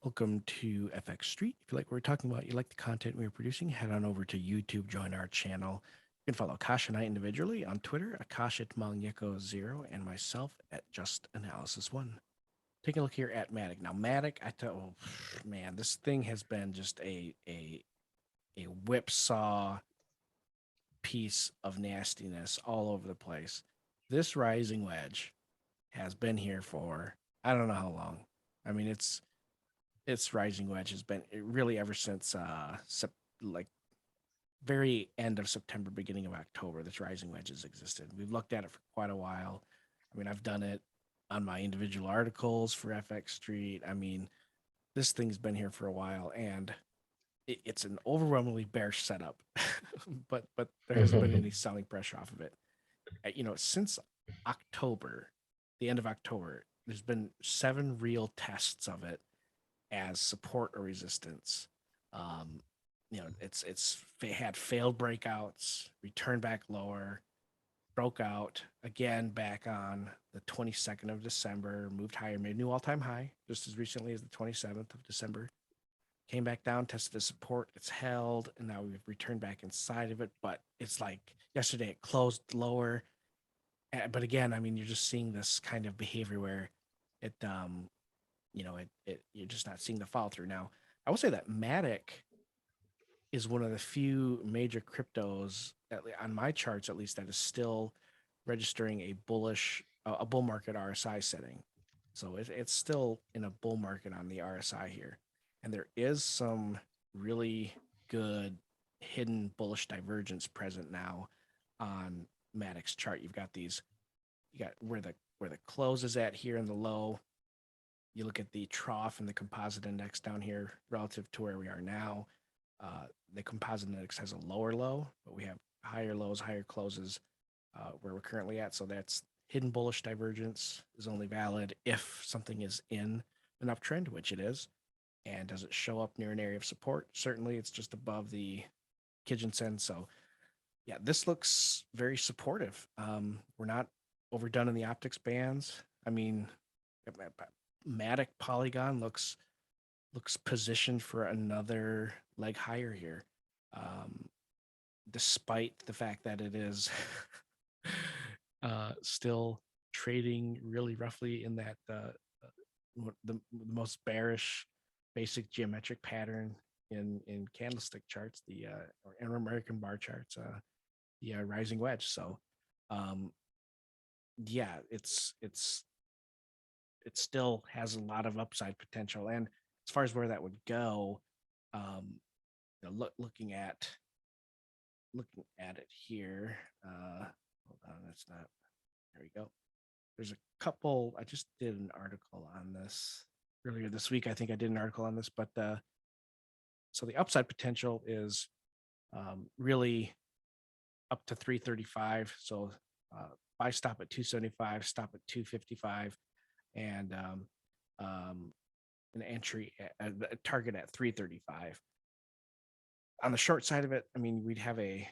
Welcome to FX Street. If you like what we're talking about, you like the content we're producing, head on over to YouTube, join our channel. You can follow Akash and I individually on Twitter, Akash at Mangyeko0, and myself at JustAnalysis1. Taking a look here at MATIC. Now, MATIC, oh man, this thing has been just a whipsaw piece of nastiness all over the place. This rising wedge has been here for I don't know how long. I mean, its rising wedge has been really ever since like very end of September, beginning of October. This rising wedge has existed. We've looked at it for quite a while. I mean, I've done it on my individual articles for FX Street. I mean, this thing's been here for a while, and it's an overwhelmingly bearish setup, but there hasn't been any selling pressure off of it. Since October, the end of October, there's been 7 real tests of it as support or resistance. It's had failed breakouts, returned back lower, broke out again back on the 22nd of December, moved higher, made a new all-time high just as recently as the 27th of December. Came back down, tested the support, it's held, and now we've returned back inside of it. But it's like yesterday it closed lower. But again, I mean, you're just seeing this kind of behavior where it you're just not seeing the follow through. Now, I will say that MATIC is one of the few major cryptos on my charts, at least, that is still registering a bull market RSI setting. So it's still in a bull market on the RSI here, and there is some really good hidden bullish divergence present now on MATIC's chart. You got where the close is at here in the low. You look at the trough and the composite index down here relative to where we are now. The composite index has a lower low, but we have higher lows, higher closes where we're currently at. So that's hidden bullish divergence is only valid if something is in an uptrend, which it is. And does it show up near an area of support? Certainly, it's just above the Kijun-sen. So yeah, this looks very supportive. We're not overdone in the optics bands. I mean, MATIC Polygon looks positioned for another leg higher here, despite the fact that it is still trading really roughly in that the most bearish basic geometric pattern in candlestick charts, or in American bar charts, the rising wedge. So yeah, it still has a lot of upside potential. And as far as where that would go, looking at it here, hold on, that's not, there we go. There's a couple, I just did an article on this earlier this week. I think I did an article on this, but so the upside potential is really up to 335. So buy stop at 275, stop at 255, and an entry at a target at 335. On the short side of it, I mean, we'd have a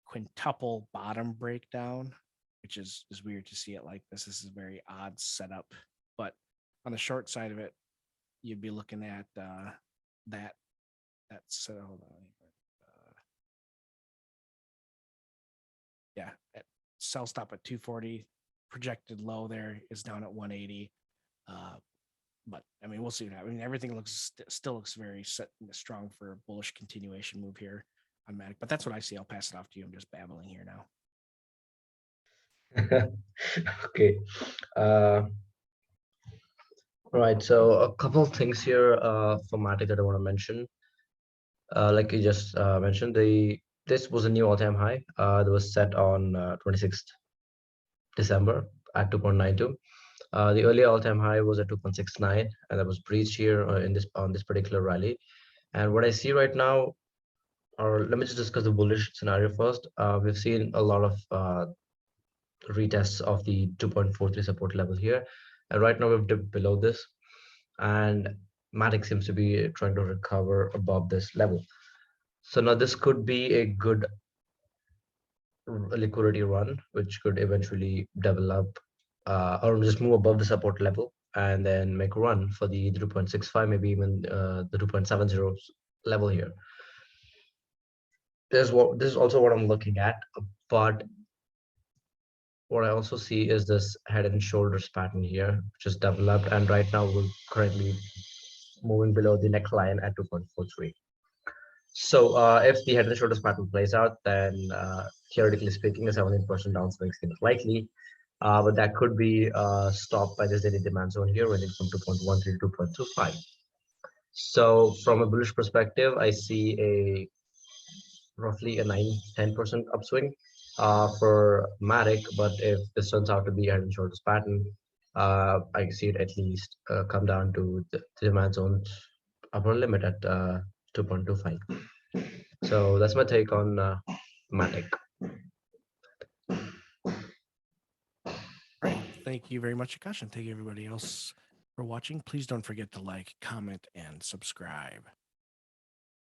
quintuple bottom breakdown, which is weird to see it like this. This is a very odd setup. But on the short side of it, you'd be looking at that's hold on. Yeah, at sell stop at 240, projected low there is down at 180. But I mean, we'll see what happens. I mean, everything still looks very strong for a bullish continuation move here on MATIC. But that's what I see. I'll pass it off to you. I'm just babbling here now. Okay. Right. So a couple of things here for MATIC that I want to mention. Like you just mentioned, this was a new all-time high. That was set on 26th December at 2.92. The earlier all-time high was at 2.69, and that was breached here on this particular rally. And what I see right now, or let me just discuss the bullish scenario first. We've seen a lot of retests of the 2.43 support level here, and right now we've dipped below this, and MATIC seems to be trying to recover above this level. So now this could be a good liquidity run, which could eventually develop or just move above the support level and then make a run for the 2.65, maybe even the 2.70 level here. This is also what I'm looking at, but what I also see is this head and shoulders pattern here, which is developed, and right now we're currently moving below the neckline at 2.43. So if the head and shoulders pattern plays out, then theoretically speaking, a 17% downswing seems likely, but that could be stopped by this daily demand zone here, ranging from 2.13 to 2.25. So from a bullish perspective, I see a roughly a 9-10% upswing for MATIC, but if this turns out to be a head and shoulders pattern, I see it at least come down to the demand zone's upper limit at 2.25. So that's my take on MATIC. All right. Thank you very much, Akash, and thank you everybody else for watching. Please don't forget to like, comment, and subscribe.